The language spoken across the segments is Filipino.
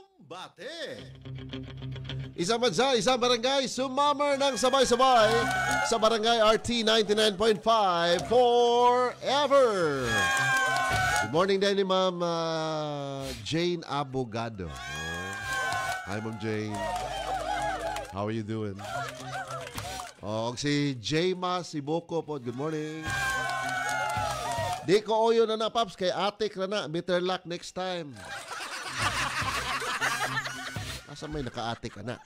Kumbate! Isang bansa, isang barangay, sumamar ng sabay-sabay sa Barangay RT 99.5 forever! Good morning din ni Ma'am Jane Abogado. Hi, Ma'am Jane. How are you doing? Si Jayma Siboko po. Good morning. Di ko oyo na Paps, kay atik na na. Better luck next time. Asa may naka-atik ka na.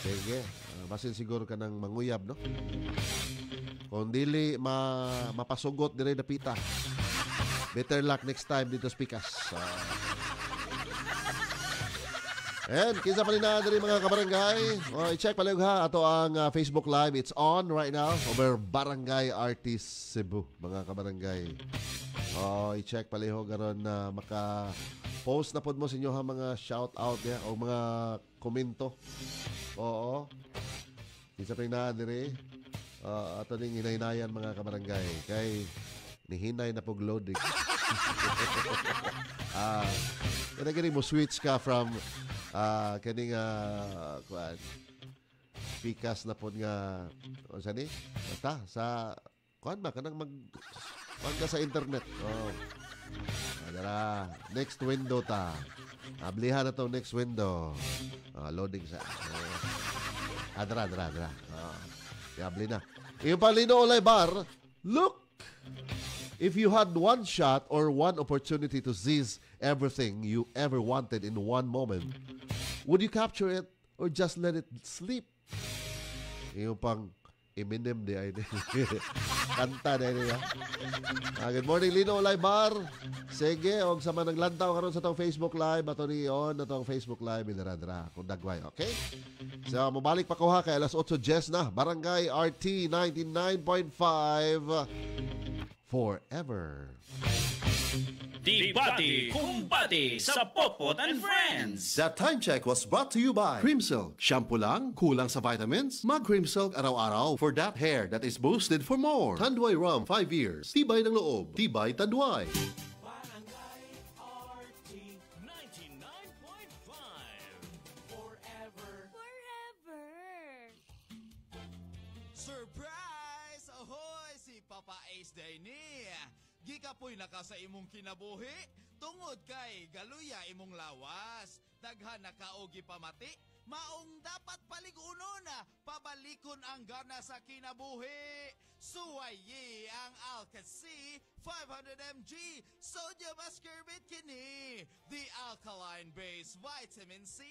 Sige. Basin siguro ka ng manguyab, no? Kung dili mapasugot dire dapita. Better luck next time dito sa Pikas. And kinsa pa rin na diri mga kabarangay. I-check pala ha ato ang Facebook Live. It's on right now over Barangay Artist Cebu, mga kabarangay. I-check pala ho garon na maka-post na pod mo sa inyo ha mga shout out ya o mga komento. Oo. Kinsa pa rin na diri. Ato ning hinay-hinayan mga kabarangay kay nihinay na pog loading. Kaya gani mo switch ka from kaning Pikas na po nga saan basta sa kuan ba kanang ka sa internet. Adara next window ta. Ablihan na to next window. Loading sa adra. Abli na. Yung palino olay bar. Look, if you had one shot or one opportunity to seize everything you ever wanted in one moment, would you capture it or just let it sleep? Yung pang Eminem di ay kanta na niya. Good morning, Lino Olay Bar. Sige, og sa manang lantaw karon sa tong Facebook Live, ato ni on na tong Facebook Live inaradra kung dagway, okay? So, mabalik pa ko ha kay alas 8:10 na. Barangay RT 99.5 forever. Debate Kumbate sa Popot and Friends. That time check was brought to you by Cream Silk. Shampoo lang, kulang sa vitamins? Mag Cream Silk araw-araw for that hair that is boosted for more. Tanduay Rum, 5 years. Tibay ng loob. Tibay Tanduay. Barangay RT 99.5 forever. Surprise! Ahoy! Si Papa Ace Day ni. Gikapoy naka sa imong kinabuhi, tungod kay galuya imong lawas. Daghan na kaogi pamati, maong dapat paligunon na pabalikon ang gana sa kinabuhi. Suwayi ang Alka-C 500mg sodium ascorbate kini, the alkaline-based vitamin C.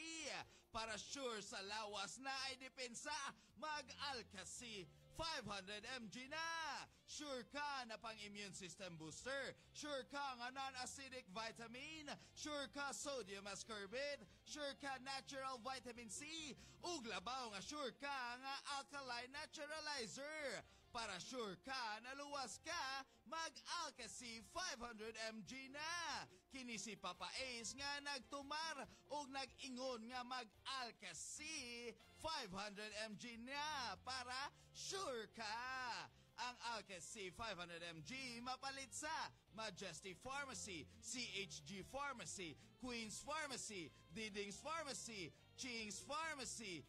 Para sure sa lawas na ay depensa, mag-Alka-C 500mg na. Sure ka na pang immune system booster. Sure ka nga non-acidic vitamin. Sure ka sodium ascorbate. Sure ka natural vitamin C. Ug labaw nga sure ka nga alkaline naturalizer. Para sure ka na luwas ka, mag-Alka-C 500mg na. Kini si Papa Ace nga nagtumar ug nag-ingon nga mag-Alka-C 500mg na para sure ka. Ang Alka-C 500mg mapalit sa Majestic Pharmacy, CHG Pharmacy, Queen's Pharmacy, Diding's Pharmacy, Ching's Pharmacy,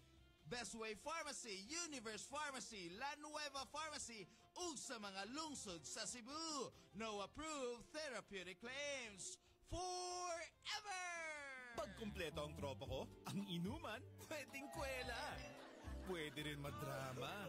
Bestway Pharmacy, Universe Pharmacy, La Nueva Pharmacy, ug sa mga lungsod sa Cebu. No approved therapeutic claims. Forever! Pag kumpleto ang tropa ko, ang inuman, pwedeng kwela. Pwede rin madrama.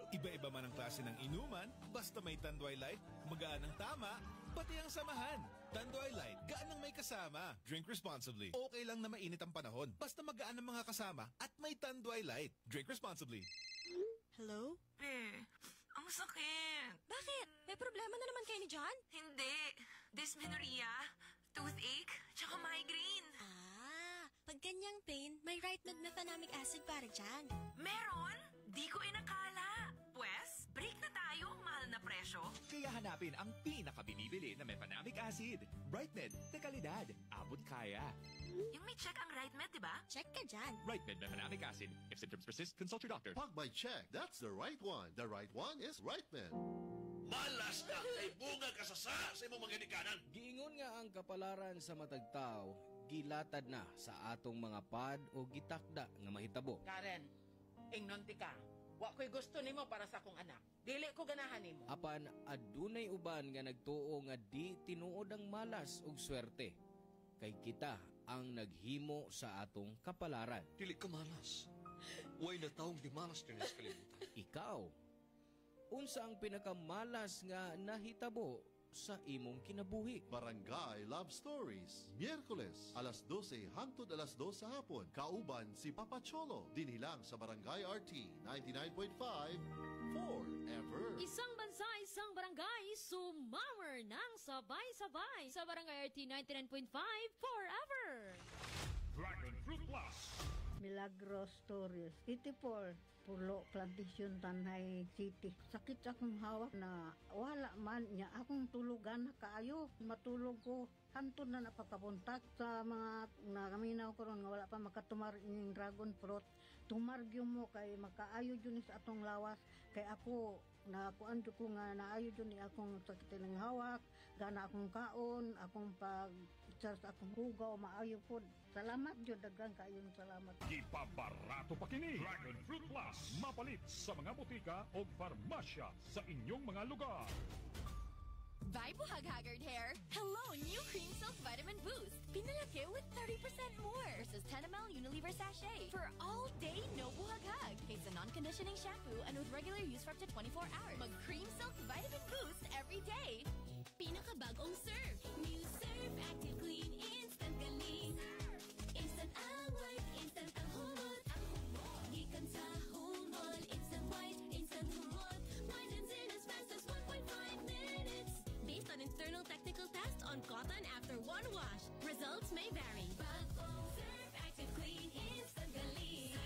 Iba-iba man ang klase ng inuman, basta may Tanduay Light, magaan ang tama, pati ang samahan. Tanduay Light, gaan ang may kasama. Drink responsibly. Okay lang na mainit ang panahon, basta magaan ang mga kasama at may Tanduay Light. Drink responsibly. Hello? Ang sakit. Bakit? May problema na naman kayo ni John? Hindi. Dysmenorrhea, toothache, tsaka migraine. Pag ganyang pain, may right mefenamic acid para dyan. Meron? Di ko inakala. Pwes, break na tayo, mahal na presyo. Kaya hanapin ang pinakabinibili na mefenamic acid. Brightmed, de kalidad, abot kaya. Yung may check ang right med, di ba? Check ka dyan. Brightmed mefenamic acid. If symptoms persist, consult your doctor. Pag may check, that's the right one. The right one is Rightman. Malas ka kay bunga kasasa sa imong mga ginikanan. Giingon nga ang kapalaran sa matagtaw, gilatad na sa atong mga pad o gitakda nga mahitabo. Karen, ingnon ti ka. Wa ko'y gusto nimo para sa akong anak. Dili ko ganahan nimo. Apan adunay uban nga nagtuo nga di tinuod ang malas ug swerte. Kay kita ang naghimo sa atong kapalaran. Dili ka malas. Way na taong di malas din sa kalibutan. Ikaw, unsa ang pinakamalas nga nahitabo sa imong kinabuhi? Barangay Love Stories. Miyerkules, alas 12 hangtod alas 2 sa hapon. Kauban si Papa Cholo. Dinilang sa Barangay RT 99.5 Forever. Isang bansa, isang barangay, sumammer ng sabay-sabay sa Barangay RT 99.5 Forever. Dragon Fruit Plus. Milagros Stories. 84. Pulo, Plantation, Tanay City. Sakit akong hawak na wala man niya. Akong tulugan na kaayo. Matulog ko. Hantod na napagkapuntak sa mga nagaminaw ko ron nga wala pa makatumar ining dragon fruit. Tumargyo mo kay makaayo dyan sa atong lawas. Kay ako, nakuan ko nga naayo dyan akong sakit ng hawak. Gana akong kaon, akong pag-char sa akong hugaw, maayo po. Salamat dyan, dagang kayong salamat. Ipabarato pa kini Dragon Fruit Plus. Mapalit sa mga butika o farmasya sa inyong mga lugar. Bye, Buhag-Haggard hair! Hello, new Cream Silk Vitamin Boost! Pinalaki with 30% more versus 10 ml Unilever sachet for all day no buhag-hag. It's a non-conditioning shampoo and with regular use for up to 24 hours. Mag Cream Silk Vitamin Boost every day. Pinakabagong Surf. New Surf Active Clean Instant Galing. Instant ang white, instant ang humot. Ang humot. Gikan sa humot. Instant white, instant humot. Whitens in as fast as 1.5 minutes. Based on internal technical tests on cotton after one wash. Results may vary. Bagong Surf Active Clean Instant Galing.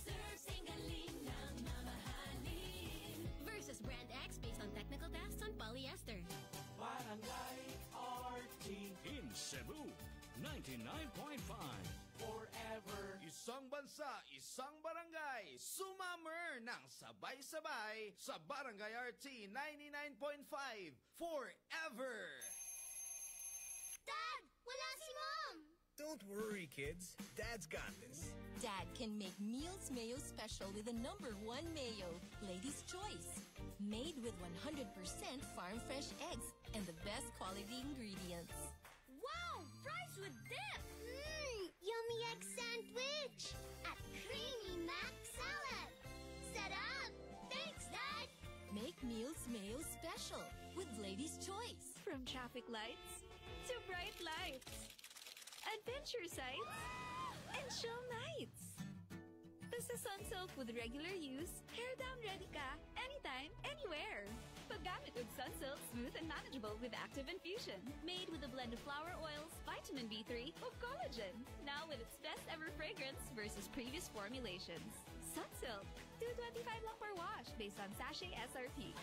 Surf sing galing na mamahalin. Versus Brand X based on technical tests on polyester. Barangay RT In Cebu, 99.5. Forever. Isang bansa, isang barangay, sumammer ng sabay-sabay sa Barangay RT 99.5 Forever. Dad! Wala si Mom! Don't worry, kids. Dad's got this. Dad can make meals mayo special with the #1 mayo, Lady's Choice. Made with 100% farm fresh eggs and the best quality ingredients. Wow! Fries with dip! Yummy egg sandwich! At creamy mac salad! Set up! Thanks, Dad! Make meals mayo special with Lady's Choice. From traffic lights to bright lights, adventure sites, and chill nights. Basta Sunsilk with regular use, hair down ready ka, anytime, anywhere. Paggamit with Sunsilk, smooth and manageable with active infusion. Made with a blend of flower oils, vitamin B3, or collagen. Now with its best ever fragrance versus previous formulations. Sunsilk, $2.25 lang per wash based on sachet SRP.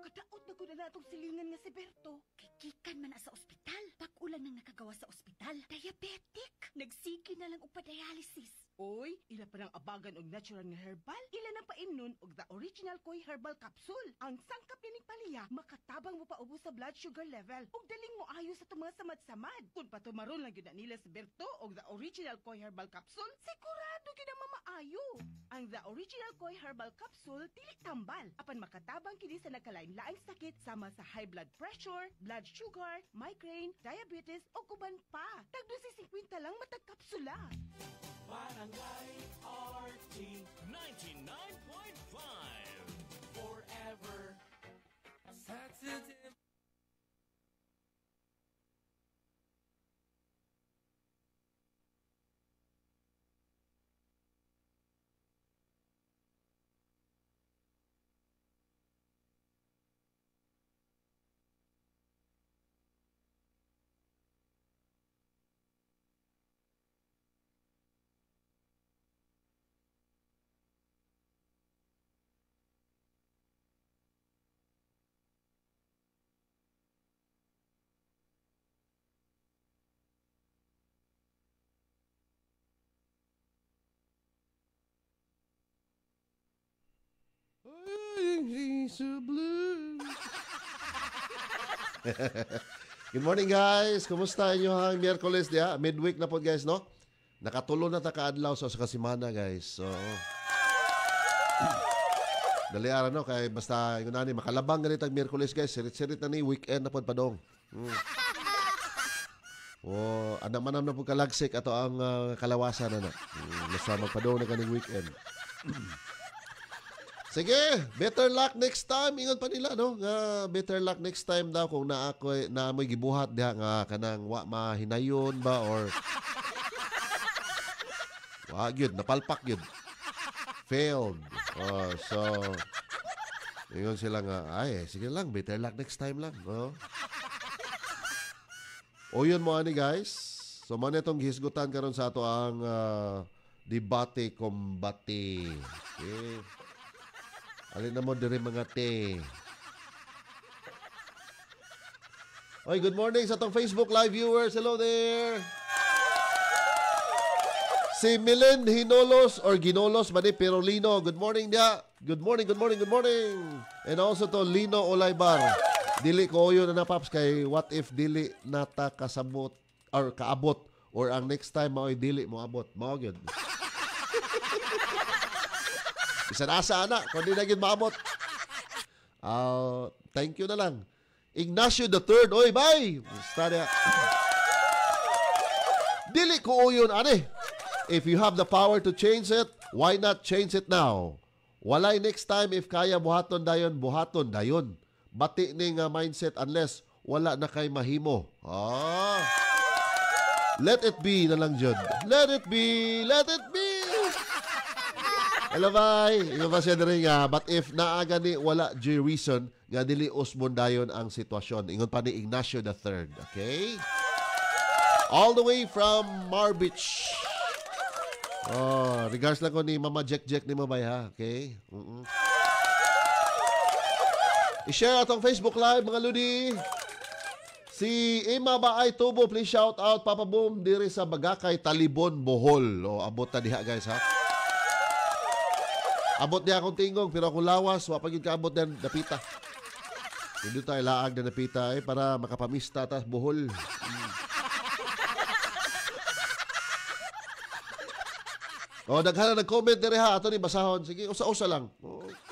Kadaot na guna na itong silingan nga si Berto. Kikikan man na sa ospital. Pag-ulan nang nakagawa sa ospital. Diabetic. Nagsiki na lang og pa-dialysis. Oy, ila pa ng abagan og natural nga herbal. Ila nang paimnon og the original Koi Herbal Capsule. Ang sangkap nining paliya, makatabang mo pa ubos sa blood sugar level. Ug daling mo ayo sa mga samad-samad. Kung patumaron lang yun na nila si Berto og the original Koi Herbal Capsule, sigurado yun ang mamaayo. Ang the original Koi Herbal Capsule, dili tambal. Apan makatabang kini sa nagkalain-laing sakit sama sa high blood pressure, blood sugar, migraine, diabetes o kuban pa. Tagdo si 50 lang matag kapsula. Barangay RT 99.5. Forever. Saturday. Ay, he's so blue. Good morning, guys. Kumusta inyo hang Miyerkules diha? Midweek na po, guys, no? Nakatulo na ta kaadlaw sa kasimana, guys. So, dali ara no kay basta ingon ani makalabang ganit ang Miyerkules, guys. Sirit-sirit na ni weekend na pod padong. Anak manam na po kalagsik ato ang kalawasan na. Basta magpadong na kaning weekend. Sige, better luck next time. Ingon pa nila, no? Nga better luck next time daw kung naamoy gibuhat diha nga kanang wa mahinayon ba or wa gyud napalpak gyud. Failed. So ingon sila nga, ay, sige lang, better luck next time lang, no? O yun mo ani, guys. So man itong hisgutan karon sa ato ang debate kombate. Okay. Alin na mo diri mga te. Oy, good morning sa atong Facebook Live viewers. Hello there. Si Milen Hinolos or Ginolos Mani Perolino. Good morning dia. Good morning, good morning, good morning. And also to Lino Olaybar. Dili ko yun na paps kay what if dili nata kasabot or kaabot or ang next time mao'y dili mo abot. Mao gyud. Bisan asa ana kung di na gyud maabot. Thank you na lang. Ignacio III. Oy, bye. Basta dili ko yun ani. If you have the power to change it, why not change it now? Walay next time if kaya buhaton dayon. Bati ning mindset unless wala na kay mahimo. Let it be na lang jud. Let it be. Let it be. Hello, bye. Ino ba siya rin nga, but if naaga ni wala J reason, nga dili usbon dayon ang sitwasyon. Ingon pa ni Ignacio III. Okay? All the way from Marbich. Regards lang ko ni Mama Jack ni Mabay, ha? Okay? I-share atong Facebook Live, mga ludi. Si Ima Baay Tubo, please shout out, Papa Boom, diri sa Bagakay, Talibon, Bohol. Abot na diha, guys, ha? Abot niya akong tingog, pero akong lawas, wapagin ka abot din, napita. Hindi tayo laag na napita, para makapamista, tas Bohol. Daghan na nag-comment diri ha, ato ni basahon. Sige, usa-usa lang.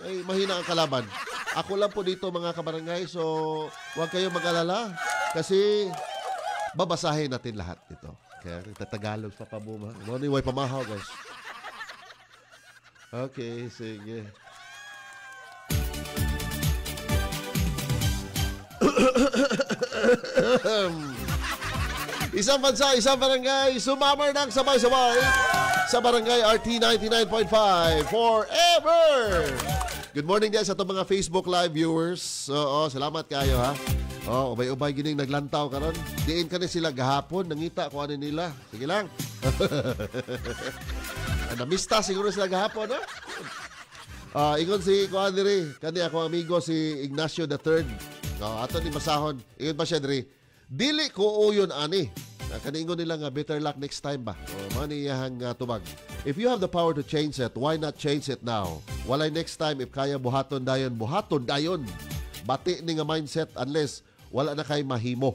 Ay mahina ang kalaban. Ako lang po dito mga kabarangay, so huwag kayong mag-alala kasi babasahin natin lahat dito. Kaya tatagalog sa pabuma. Ano way pamahaw, guys. Okay, sige. Isang bansa, isang barangay, sumamar ng sabay-sabay sa Barangay RT 99.5 forever! Good morning guys sa itong mga Facebook Live viewers. Salamat kayo ha. Ubay-ubay gining naglantaw karon. Diin ka ni sila gahapon, nangita ko ano nila. Sige lang. Namista siguro sila gahapon, no? Ingon si Kuan diri, kani ako amigo si Ignacio III. Ato ni masahon. Ingon pa siya diri. Dili ko uyon ani. Kaningon nila nga better luck next time ba? Maniyahang tubag. If you have the power to change it, why not change it now? Walay next time if kaya buhaton dayon. Bati ni nga mindset unless wala na kay mahimo.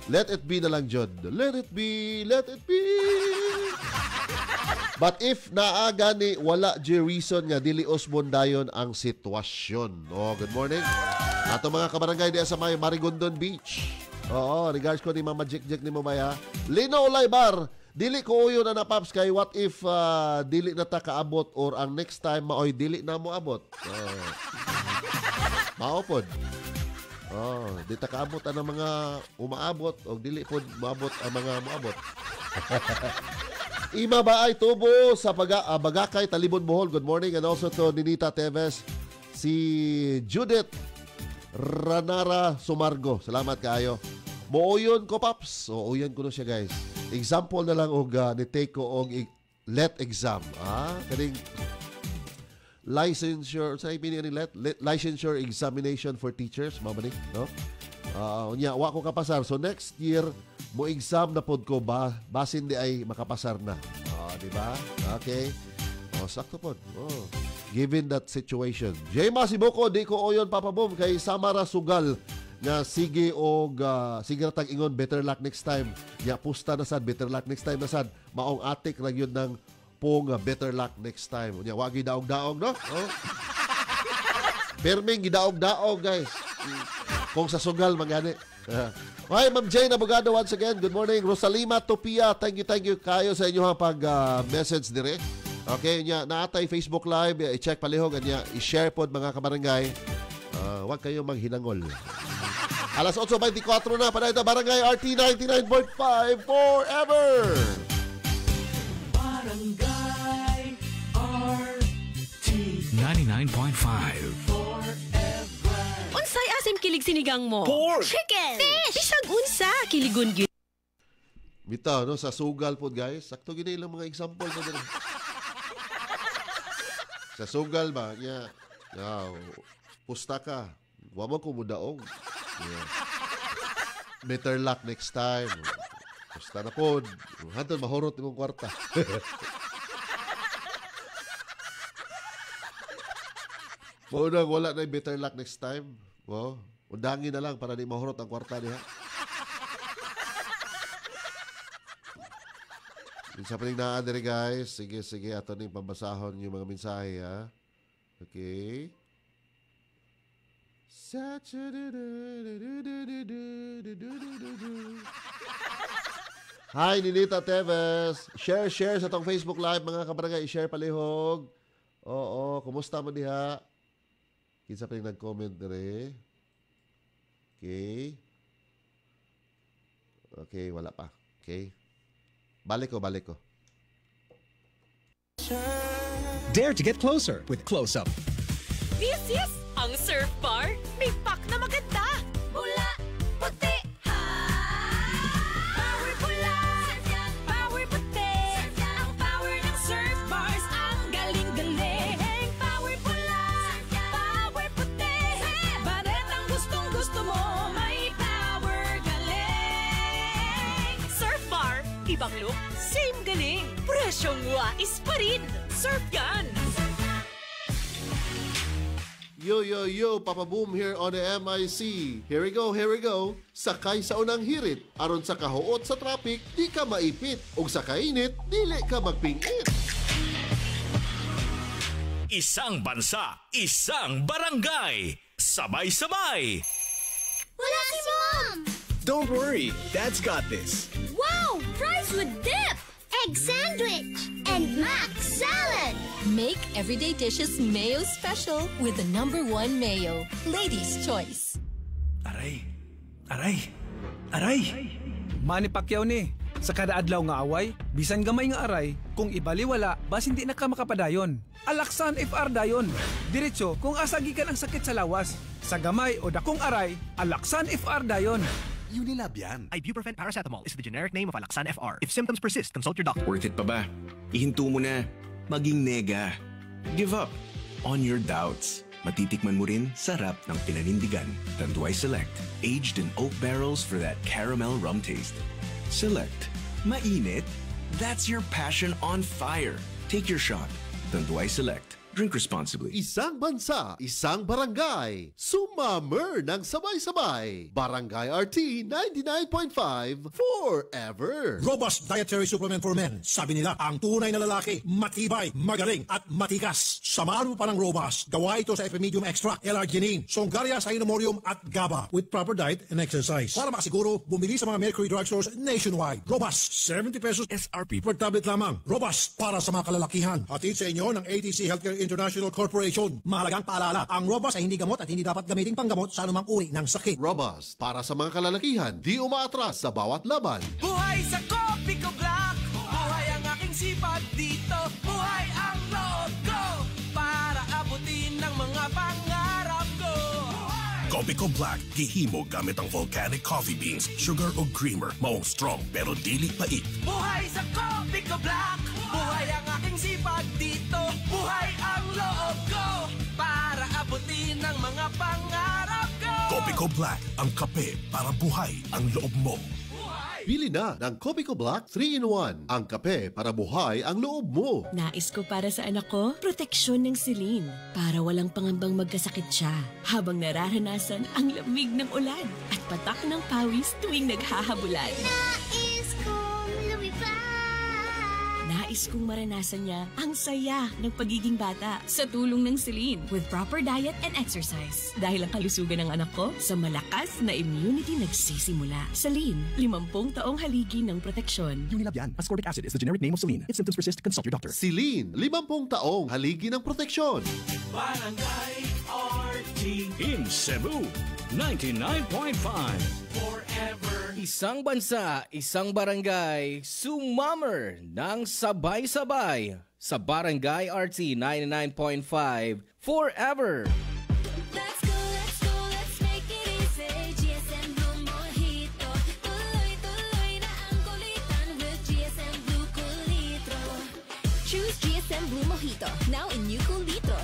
Let it be na lang jud. Let it be, let it be. But if naaga ni wala J reason nga dili usbon dayon ang sitwasyon. Good morning. Ato mga kabarangay diya sa may Marigondon Beach. Regards ko ni Mama Jack ni Mabaya. Lino Olaybar, dili ko uyo na napaps kay what if dili na ta kaabot or ang next time maoy dili na mo abot. Maopod. Di ta kaabot ang mga umaabot o dili pod maabot ang mga moabot. Ima Baay Tubo sa Bagakay, Talibon, Bohol. Good morning and also to Ninita Teves, si Judith Ranara Sumargo. Salamat kayo. Mooyon ko, Paps. Uyan ko na siya, guys. Example na lang og ni-take ko og let exam. Kaning licensure, sa ibig ni licensure examination for teachers, mamani, no? Wa ko kapasar. So next year, mo exam na pod ko basin di ay makapasar na. Di ba? Okay. Sakto pod. Given that situation. Jay Masiboko, di ko oyon Papa Boom kay Samara Sugal nga sige ra tag ingon better luck next time. Ya pusta na sad better luck next time na sad. Maong atik ra yun ng pong better luck next time. Unya wa gyud daog-daog no? Oh. Perming gidaog-daog guys. Kung sa sugal magani. Hi, Ma'am Jane Abogado once again. Good morning. Rosalima Topia. Thank you kayo sa inyo pag message dire. Okay, nya naatay Facebook Live, i-check palihog anya, i-share pod mga kabarangay. Wag kayong maghinangol. Alas 8:24 na para ito Barangay RT 99.5 forever. Barangay RT 99.5 Unsay asim kilig sinigang mo? Pork! Chicken! Fish! Bisag unsa kiligon gyud. Bitaw no sa sugal pod guys. Sakto gid ilang mga example mo dire. Sa sugal ba nya. Pusta ka. Wa mo ko mudaog. Yeah. Better luck next time. Pusta na pod. Hanton mahurot imong kwarta. Maunang wala na better luck next time. Wow. Undangin na lang para di mahurot ang kwarta niya. Sa paling naadere guys. Sige. Ato ning pambasahon yung mga mensahe ha. Okay. Hi, Ninita Teves. Share sa tong Facebook Live mga kabarangay. I-share palihog. Oo, kumusta mo diha? Kinsa pa yung nag-comment dire? Okay, wala pa. Okay. Balik ko. Dare to get closer with Close Up. Yes! Ang Surf Bar, may pack na maganda. Pula, puti, Power pula, power puti. Ang power ng Surf Bars, ang galing-galing. Power pula, power puti. Baret ang gustong-gusto mo, may power galing. Surf Bar, ibang look, same galing. Presyong wais pa rin. Surf yan! Yo, Papa Boom here on the MIC. Here we go. Sakay sa unang hirit. Aron sa kahuot sa traffic, di ka maipit. O sa kainit, dili ka magpingit. Isang bansa, isang barangay. Sabay-sabay. Wala si Mom! Don't worry, Dad's got this. Wow! Fries with dip! Egg sandwich! And mac salad! Make everyday dishes mayo special with the #1 mayo. Ladies' choice. Aray! Manny Pacquiao ni. Sa kada adlaw nga away, bisan gamay nga aray, kung ibaliwala, bas hindi na ka makapadayon. Alaksan FR dayon. Diretso kung asagikan ang sakit sa lawas. Sa gamay o dakong aray, Alaksan FR dayon. Unilab yan. Ibuprofen paracetamol is the generic name of Alaksan FR. If symptoms persist, consult your doctor. Worth it pa ba? Ihinto mo na. Maging nega. Give up on your doubts. Matitikman mo rin sarap ng pinanindigan. Tanduay Select. Aged in oak barrels for that caramel rum taste. Select. Mainit? That's your passion on fire. Take your shot. Tanduay Select. Drink responsibly. Isang bansa, isang barangay. Sumammer ng sabay-sabay. Barangay RT 99.5 forever. Robust Dietary Supplement for Men. Sabi nila, ang tunay na lalaki, matibay, magaling, at matikas. Samahan mo pa ng Robust. Gawa ito sa Epimedium Extract, L-Arginine, Songaria Cynomorium at GABA with proper diet and exercise. Para makasiguro, bumili sa mga Mercury drugstores nationwide. Robust, 70 pesos SRP per tablet lamang. Robust, para sa mga kalalakihan. Hatid sa inyo ng ATC Healthcare International Corporation. Mahalagang paalala, ang Robust ay hindi gamot at hindi dapat gamitin panggamot sa anumang uri ng sakit. Robust, para sa mga kalalakihan, di umaatras sa bawat laban. Buhay sa Coffee Ko Black! Buhay ang aking sipag dito! Buhay ang loob ko! Para abutin ng mga pangarap ko! Coffee Ko Black, gihimo gamit ang volcanic coffee beans, sugar o creamer, maong strong pero dili pait. Buhay sa Coffee Ko Black! Buhay ang aking sipag dito! Buhay ang loob ko! Para abutin ng mga pangarap ko! Coffee Ko Black, ang kape para buhay ang loob mo. Buhay Bili na ng Copico Black 3-in-1. Ang kape para buhay ang loob mo. Nais ko para sa anak ko, proteksyon ng silin para walang pangambang magkasakit siya habang nararanasan ang lamig ng ulan at patak ng pawis tuwing naghahabulan. Nais kong lumipad. Nais kong maranasan niya ang saya ng pagiging bata sa tulong ng silin with proper diet and exercise. Dahil ang kalusugan ng anak ko sa malakas na immunity nagsisimula. Salin, 50 taong haligi ng proteksyon. Unilab yan. Ascorbic acid is the generic name of Celine. If symptoms persist, consult your doctor. Silin, 50 taong haligi ng proteksyon. Barangay RT In Cebu, 99.5. Forever. Isang bansa, isang barangay, sumammer ng sabay-sabay sa Barangay RT 99.5 Forever. Let's go, let's make it easy. GSM Blue Mojito. Tuloy-tuloy na ang kulitan with GSM Blue Kulitro. Choose GSM Blue Mojito, now in new Cool Litro.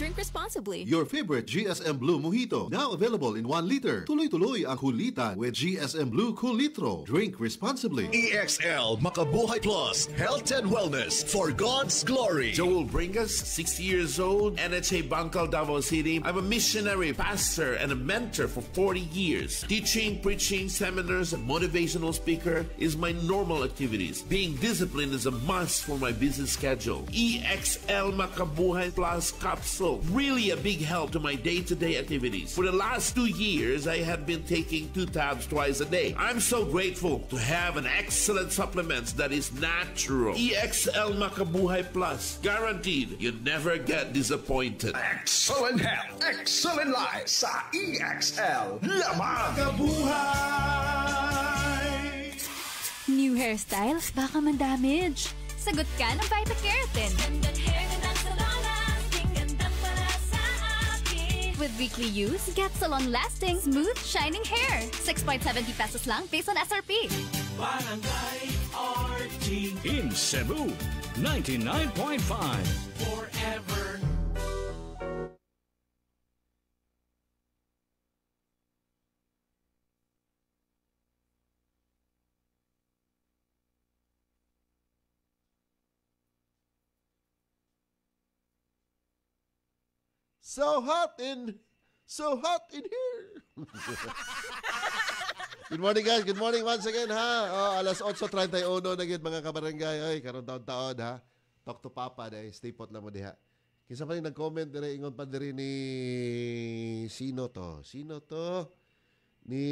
Drink responsibly. Your favorite GSM Blue Mojito, now available in 1 liter. Tuloy-tuloy ang kulitan with GSM Blue Cool Litro. Drink responsibly. EXL Makabuhay Plus, health and wellness for God's glory. Joel Bringas, 60 years old, NHA Bangkal, Davao City. I'm a missionary, pastor, and a mentor for 40 years. Teaching, preaching, seminars, and motivational speaker is my normal activities. Being disciplined is a must for my busy schedule. EXL Makabuhay Plus capsule, really a big help to my day-to-day activities. For the last 2 years, I have been taking 2 tabs twice a day. I'm so grateful to have an excellent supplement that is natural. EXL Makabuhay Plus, guaranteed you never get disappointed. Excellent health, excellent life sa EXL Lamang New hairstyles baka man-damage. Sagot ka ng Vita-Keratin. Gandang hair, gandang salon, gandang para sa akin. With weekly use, get salon-lasting, smooth, shining hair. 6.70 pesos lang based on SRP. Barangay RT In Cebu, 99.5. Forever. So hot in here. Good morning guys. Good morning once again ha. Alas 8:31 na gid mga kabarangay. Ay karon taon-taon ha. Talk to Papa day. Stay put lang mo diha. Kinsa pa rin nag-comment dire ingon pa diri ni Sino to? Ni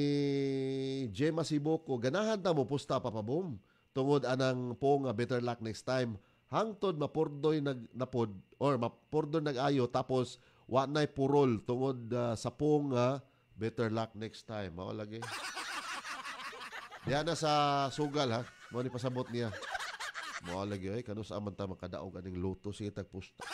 Gemma Siboko. Ganahan ta mo pusta papabom. Tungod anang po nga better luck next time. Hangtod mapurdoy napod or mapurdoy nag-ayo tapos wa nay purol tungod sa pong better luck next time. Mao lagi. Diyan na sa sugal ha. Mao ni pasabot niya. Mao lagi ay kanus aman ta makadaog aning luto sige tagpusta.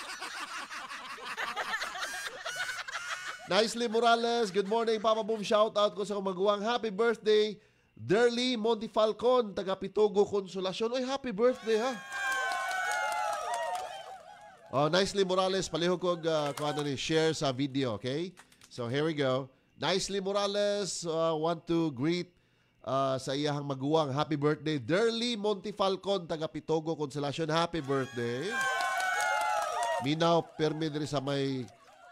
Nicely Morales, good morning Papa Boom. Shout out ko sa maguwang. Happy birthday Derly Montifalcon, taga Pitogo Konsolasyon. Oy, happy birthday ha. Nicely Morales, palihog ko kung ano ni share sa video, okay? So here we go. Nicely Morales, want to greet sa iyahang maguwang. Happy birthday, Derly Montifalcon, taga Pitogo Consolation. Happy birthday. Minaw, permi diri sa may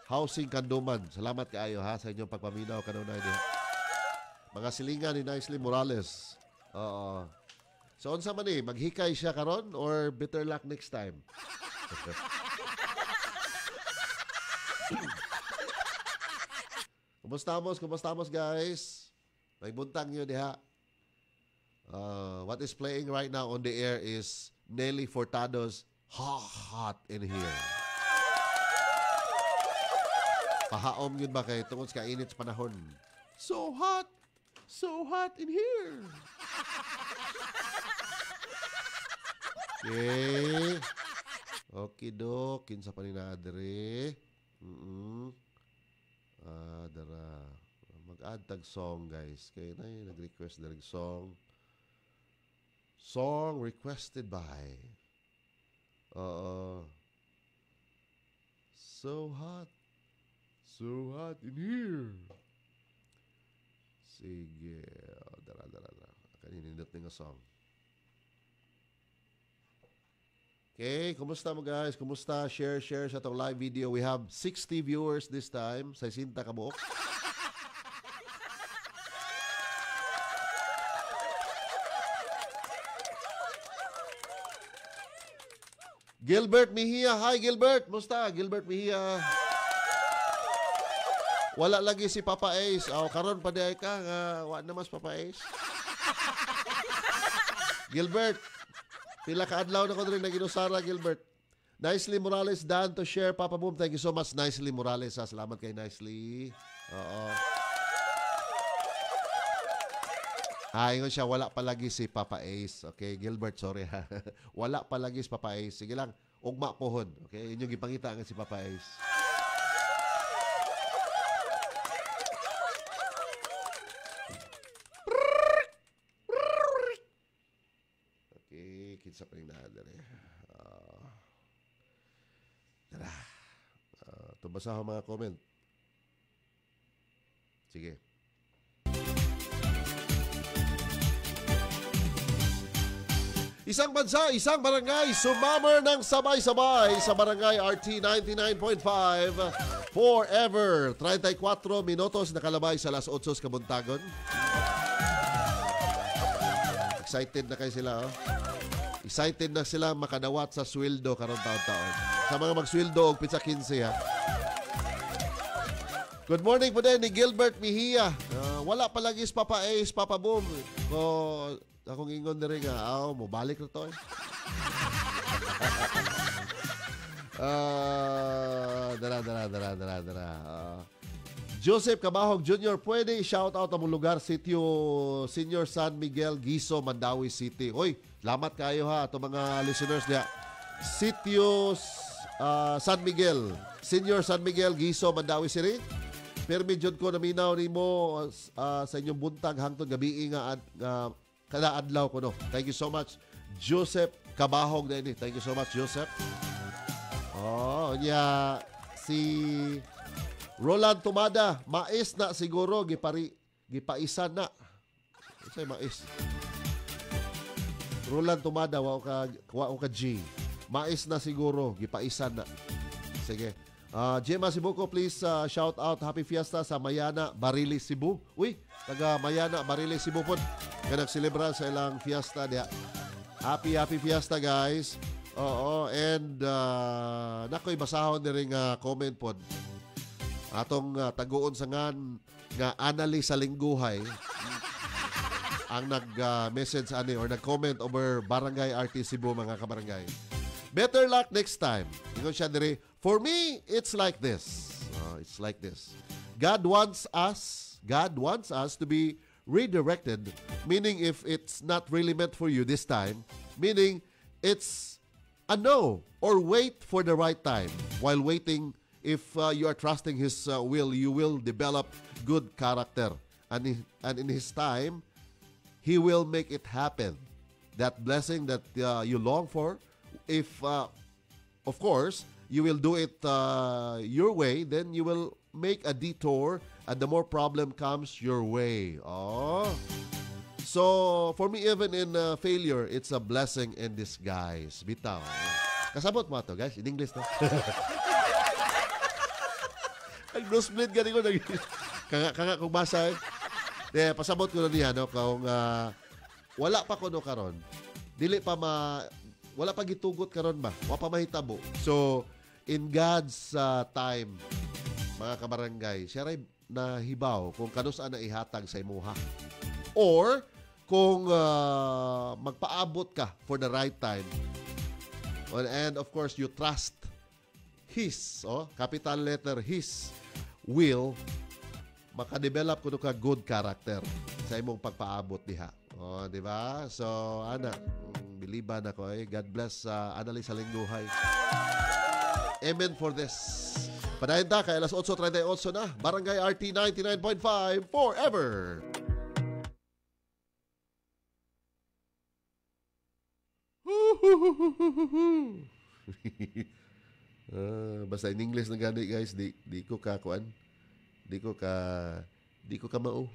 housing kanduman. Salamat kaayo ha sa inyong pagpaminaw kanunay diha. Mga silingan ni Nicely Morales. So unsa man ni, maghikay siya karon or better luck next time? Kumustamos guys? May buntang nyo diha. What is playing right now on the air is Nelly Furtado's Hot in Here. Pahaom yun ba kay tungod sa kainit sa panahon? So hot in here. Okay. Okay do, kinsa pa ni nadere. Dara. Mag-add tag song guys. Kaya na nag-request na song. Song requested by so hot in here. Sige. Dara. kaninindot nga song. Okay, kumusta mo guys? Kumusta? Share sa itong live video. We have 60 viewers this time. 60 kabuok. Gilbert Mejia. Hi Gilbert. Kumusta? Gilbert Mejia. Wala lagi si Papa Ace. Karon pa diay ka nga wa na mas Papa Ace. Gilbert, pila ka adlaw na ko rin naginusara, Gilbert. Nicely Morales, Dan to share, Papa Boom. Thank you so much, Nicely Morales. Salamat kay Nicely. Oo. Ingon siya, wala palagi si Papa Ace. Okay, Gilbert, sorry ha. Wala palagi si Papa Ace. Sige lang, ugma pohon. Okay, inyong ipangita nga si Papa Ace. Kinsa pa rin naadar eh. Tara. Tubasa ako mga comment. Sige. Isang bansa, isang barangay, sumammer ng sabay-sabay sa Barangay RT 99.5 forever. 34 minutos nakalabay sa alas 8 kabuntagon. Excited na kayo sila, oh. Excited na sila makadawat sa sweldo karon taon-taon. Sa mga magsweldo og pizza 15 ha. Good morning po din ni Gilbert Mejia. Wala palagi si Papa Ace, Papa Boom. Ko akong ingon diri nga, mo balik na to. Dara. Joseph Cabahog Jr., pwede i-shout out ang lugar, sitio Senior San Miguel, Giso, Mandawi City. Oy, salamat kayo ha, ito mga listeners niya. Sitio San Miguel, Senior San Miguel, Giso, Mandawi City. Permi jud ko naminaw nimo sa inyong buntag hangtod gabi nga kada adlaw ko no. Thank you so much, Joseph Cabahog na ini. Thank you so much, Joseph. Si Roland Tumada, mais na siguro gipaisan na. Say mais. Roland Tumada wa ka G. Mais na siguro gipaisan na. Sige. Gemma Sibuco, please shout out Happy Fiesta sa Mayana, Barili, Cebu. Uy, taga Mayana, Barili, Cebu po. Kaya nagselebra sa ilang fiesta diya. Happy Fiesta guys. Oo, and nakoy basahon na rin comment po. Atong taguon sa nga Anali sa Lingguhay ang nag-message or nag-comment over Barangay RT Cebu, mga kabarangay. Better luck next time. Ingon siya diri, for me, it's like this. It's like this. God wants us to be redirected, meaning if it's not really meant for you this time, meaning it's a no, or wait for the right time. While waiting, if you are trusting His will, you will develop good character. And in His time, He will make it happen. That blessing that you long for, if, of course, you will do it your way, then you will make a detour and the more problem comes your way. So, for me, even in failure, it's a blessing in disguise. Bitaw. Kasabot mo ito, guys. In English, no? Nag-nosebleed gani ko. Kanga kong basa. Pasabot ko na niya, no? Kung wala pa ko no karon, wala pa gitugot karon ba? Wala pa mahitabo. So, in God's time, mga kabarangay, siya rin nahibaw kung kanusaan na ihatag sa imuha. Or, kung magpaabot ka for the right time. And of course, you trust His, capital letter, His will, makadevelop ko ka good character sa imong pagpaabot diha. Di ba? So, biliban ako God bless Anali sa Lingguhay. Amen for this. Padayon ta kay alas 8:38 na. Barangay RT 99.5 forever. Basta in English na gani guys, di ko ka kuan. Di ko ka mao.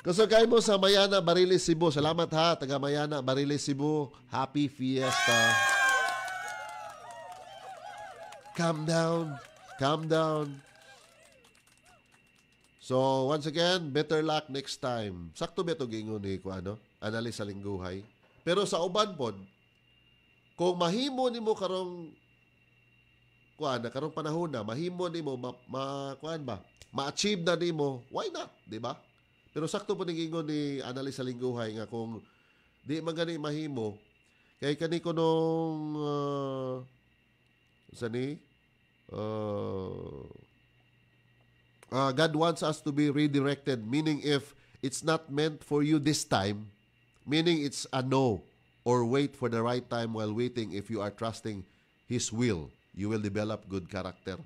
Kusog kayo mo sa Mayana, Bariles, Cebu. Salamat ha, taga Mayana, Bariles, Cebu. Happy Fiesta. Calm down. Calm down. So, once again, better luck next time. Sakto ba ito gingon ni Analis sa lingguhay. Pero sa uban pod, kung mahimo nimo karong karong panahon na, mahimo nimo ma-achieve na nimo, why not, di ba? Pero sakto po gingon ni Analis sa lingguhay nga kung di man gani mahimo, kay kani ko nung God wants us to be redirected, meaning if it's not meant for you this time, meaning it's a no, or wait for the right time while waiting. If you are trusting His will, you will develop good character.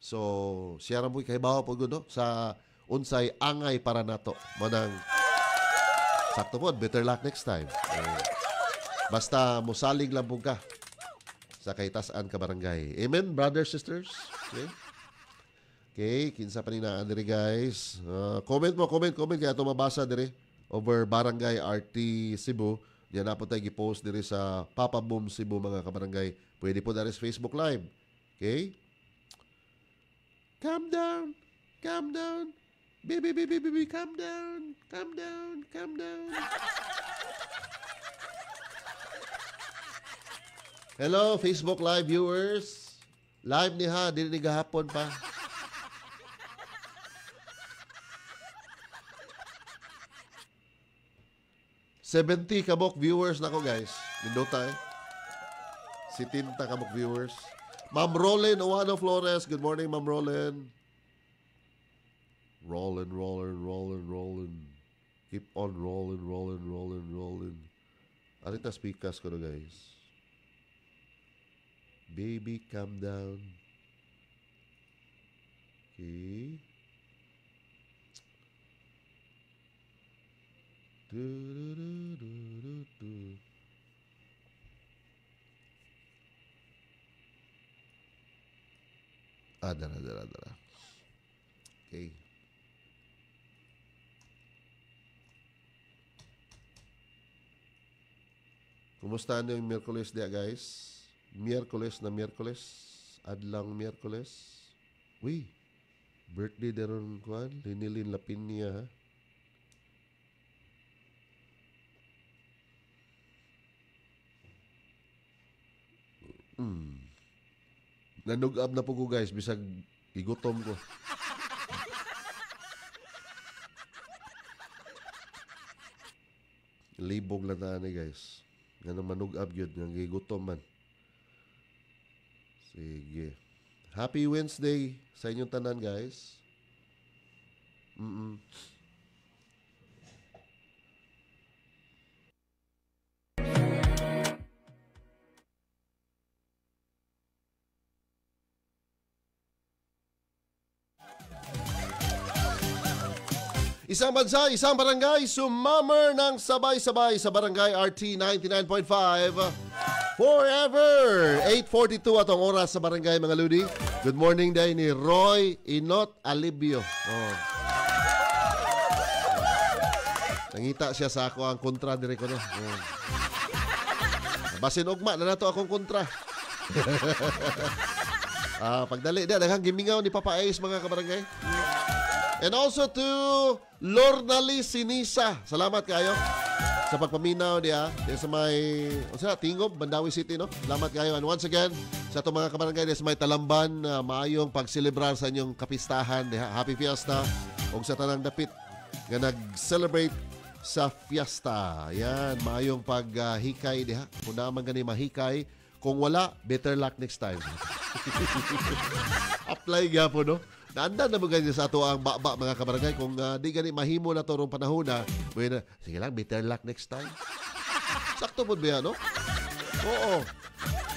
So, siya ra mo kay bawo po no? Sa unsay angay para nato. Manang sakto po, better luck next time. Basta musalig lang po ka sa Kaytasan ka barangay. Amen, brothers, sisters? Okay, kinsa pa nina diri guys. Comment kaya ito mabasa diri over Barangay RT Cebu. Diyan na po tayo i-post diri sa Papa Boom Cebu mga kabarangay. Pwede po diri sa Facebook Live. Okay? Calm down. Calm down. Baby, calm down. Calm down. Calm down. Hello, Facebook Live viewers. Live ni ha, dili ni gahapon pa. $70 kabok viewers na ko guys. Mindota Si Tinta kabok viewers. Ma'am Rolin Oano Flores. Good morning, Ma'am Rolin. Rolling. Keep on rolling. Arita speakers ko na guys. Baby, calm down. Okay. Dara. Okay. Kumusta na yung Miyerkules dia guys? Miyerkules. Adlang Miyerkules. Uy, birthday daron kuan, Linilin Lapinia ha. Nanugab na po ko guys, bisag igutom ko. Libog lang na ni guys. Nga manugab yun, nga gigutom man. Sige. Happy Wednesday sa inyong tanan guys. Isang bansa, isang barangay, sumammer ng sabay-sabay sa Barangay RT 99.5 forever. 8:42 atong oras sa barangay mga ludi. Good morning day ni Roy Inot Alibio. Nangita siya sa ako ang kontra dire ko no. Basin ugma na nato akong kontra. Pagdali dia daghang gimingaw ni Papa Ace mga kabarangay. And also to Lornali Sinisa. Salamat kayo sa pagpaminaw diya sa may Tingob, Bandawi City no. Salamat kayo. And once again sa itong mga kabarangay sa may Talamban, maayong pagselebrar sa inyong kapistahan diha. Happy Fiesta ug sa tanang dapit nga nag-celebrate sa fiesta. Yan, maayong paghikay diha. Kung naman gani mahikay, kung wala, better luck next time. Apply gapo no. Naanda na mo ganyan sa ato ang baba mga kabarangay. Kung di gani mahimo na to rong panahon na, sige lang, better luck next time. Sakto po ba no? Oo.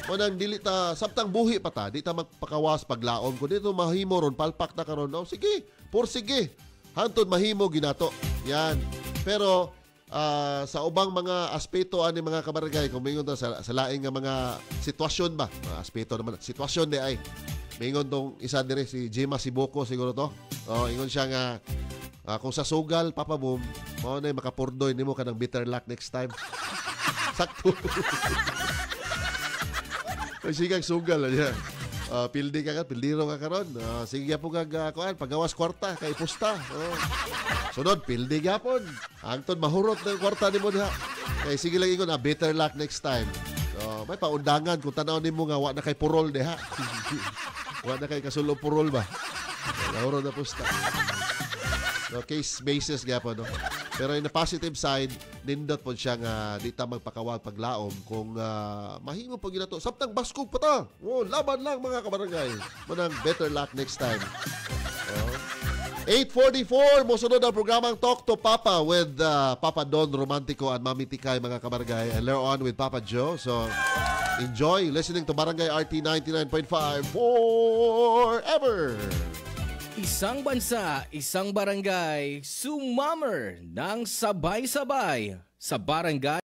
Manang dili ta, sabtang buhi pa ta, di ta magpakawas paglaom ko. Dito mahimo ron, palpak na karon. Oh, sige, sige. Hantod mahimo ginato. Yan. Pero sa ubang mga aspeto ani mga kabarangay, kung mingon ta sa laing nga mga sitwasyon ba? Mga aspeto naman, sitwasyon di ay. Mingon tong isa dire si Jema Siboko siguro to. Ingon siya nga Kung sa sugal, Papa Boom, mao na makapurdoy nimo kanang bitter luck next time. Sakto. Sige kang sugal niya. Pildi ka pildiro ka karon. Sige po kag kuan pagawas kwarta kay pusta. Sunod pildi gyapon. Angton mahurot na kwarta nimo diha. Kay sige lang ingon better luck next time. May paundangan kung tanaw nimo nga wa na kay purol diha. Wa na kay kasulo purol ba. Mahurot na pusta. Case basis gyapon no. Pero in the positive side, nindot po siya nga di ta magpakawag paglaom kung mahimo po ginato. Samtang baskog pa ta. Laban lang mga kabarangay. Manang better luck next time. 8:44, mosunod ang programang Talk to Papa with Papa Don Romantico and Mami Tikay mga kabarangay. And later on with Papa Joe. So, enjoy listening to Barangay RT 99.5 forever. Isang bansa, isang barangay, sumammer ng sabay-sabay sa barangay